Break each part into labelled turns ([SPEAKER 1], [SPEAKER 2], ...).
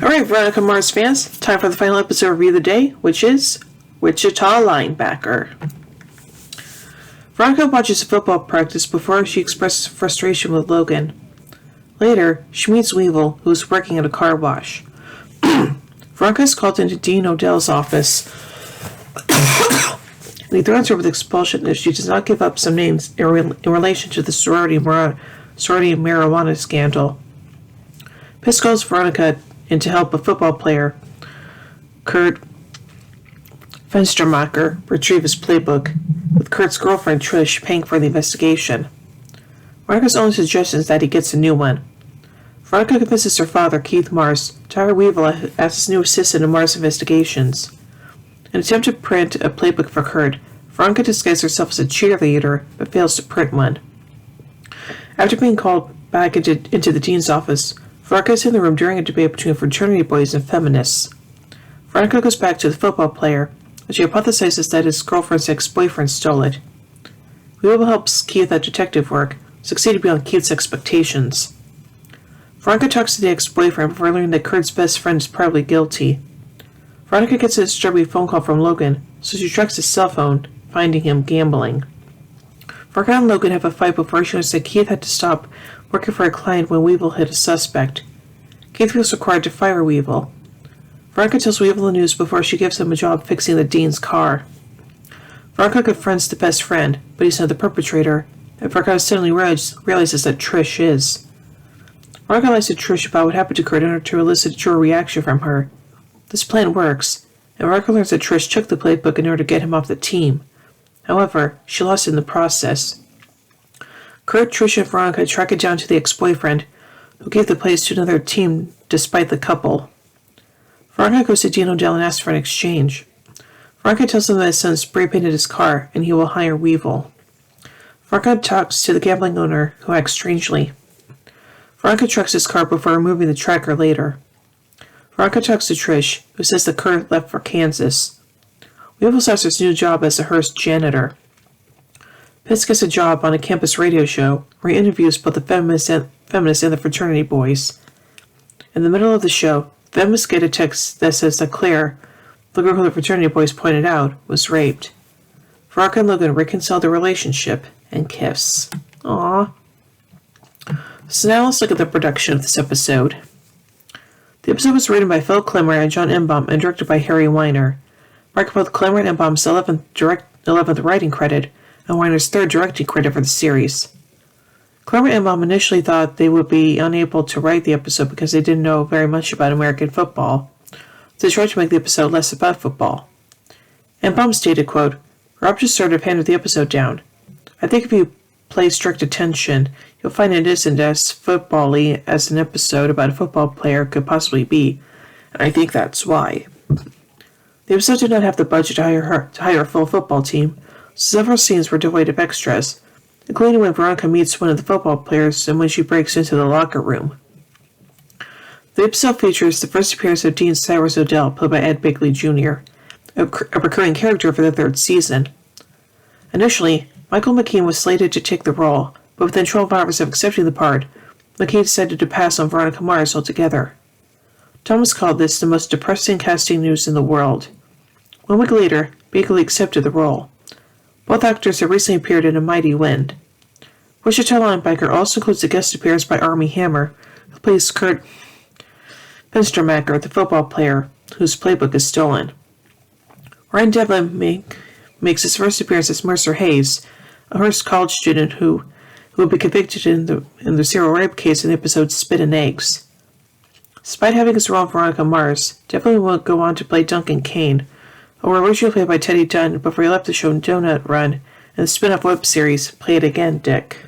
[SPEAKER 1] Alright, Veronica Mars fans, time for the final episode review of the day, which is Wichita Linebacker. Veronica watches a football practice before she expresses frustration with Logan. Later, she meets Weevil, who is working at a car wash. Veronica is called into Dean Odell's office, and he threatens her with expulsion if she does not give up some names in relation to the sorority marijuana scandal. Piss calls Veronica in to help a football player, Kurt Fenstermacher, retrieve his playbook, with Kurt's girlfriend Trish paying for the investigation. Veronica's only suggestion is that he gets a new one. Veronica convinces her father, Keith Mars, to hire Weevil as his new assistant in Mars investigations. In an attempt to print a playbook for Kurt, Veronica disguises herself as a cheerleader, but fails to print one. After being called back into the dean's office, Veronica is in the room during a debate between fraternity boys and feminists. Veronica goes back to the football player, and she hypothesizes that his girlfriend's ex-boyfriend stole it. Weevil helps Keith at detective work, succeeding beyond Keith's expectations. Veronica talks to the ex-boyfriend before learning that Kurt's best friend is probably guilty. Veronica gets a disturbing phone call from Logan, so she tracks his cell phone, finding him gambling. Veronica and Logan have a fight before she learns that Keith had to stop working for a client when Weevil hit a suspect. Keith feels required to fire Weevil. Veronica tells Weevil the news before she gives him a job fixing the dean's car. Veronica confronts the best friend, but he's not the perpetrator, and Veronica suddenly realizes that Trish is. Veronica lies to Trish about what happened to Kurt in order to elicit a true reaction from her. This plan works, and Veronica learns that Trish took the playbook in order to get him off the team. However, she lost in the process. Kurt, Trish, and Veronica track it down to the ex-boyfriend, who gave the plays to another team despite the couple. Veronica goes to Dean Odell and asks for an exchange. Veronica tells him that his son spray-painted his car and he will hire Weevil. Veronica talks to the gambling owner, who acts strangely. Veronica tracks his car before removing the tracker later. Veronica talks to Trish, who says that Kurt left for Kansas. Weevil starts his new job as a Hearst janitor. Pitts gets a job on a campus radio show where he interviews both the feminists and the fraternity boys. In the middle of the show, feminists get a text that says that Claire, the girl who the fraternity boys pointed out, was raped. Veronica and Logan reconcile their relationship and kiss. Aww. So now let's look at the production of this episode. The episode was written by Phil Klemmer and John Embaum and directed by Harry Weiner, marking both Klemmer and Embaum's 11th writing credit and Weiner's 3rd directing credit for the series. Klemmer and Embaum initially thought they would be unable to write the episode because they didn't know very much about American football, so they tried to make the episode less about football. Embaum stated, quote, "Rob just sort of handed the episode down. I think if you pay strict attention, you'll find it isn't as football-y as an episode about a football player could possibly be, and I think that's why." The episode did not have the budget to hire a full football team, so several scenes were devoid of extras, including when Veronica meets one of the football players and when she breaks into the locker room. The episode features the first appearance of Dean Cyrus Odell, played by Ed Begley Jr., a recurring character for the 3rd season. Initially, Michael McKean was slated to take the role, but within 12 hours of accepting the part, McKean decided to pass on Veronica Mars altogether. Thomas called this the most depressing casting news in the world. 1 week later, Begley accepted the role. Both actors have recently appeared in A Mighty Wind. Wichita Linebacker also includes a guest appearance by Armie Hammer, who plays Kurt Fenstermacher, the football player whose playbook is stolen. Ryan Devlin makes his first appearance as Mercer Hayes, a Hearst College student who will be convicted in the serial rape case in the episode Spit and Eggs. Despite having his role in Veronica Mars, Devlin will go on to play Duncan Kane, who was originally played by Teddy Dunn before he left the show Donut Run and the spin-off web series Play It Again, Dick.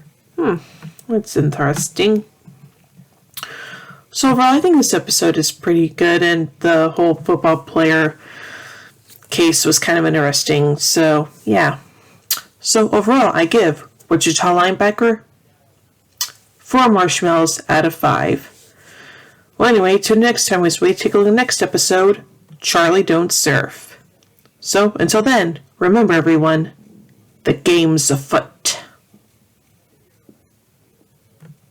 [SPEAKER 1] That's interesting. So overall, I think this episode is pretty good, and the whole football player case was kind of interesting, so yeah. So overall, I give Wichita Linebacker 4 marshmallows out of 5. Well, anyway, till next time as we take a look at the next episode, Charlie Don't Surf. So, until then, remember everyone, the game's afoot.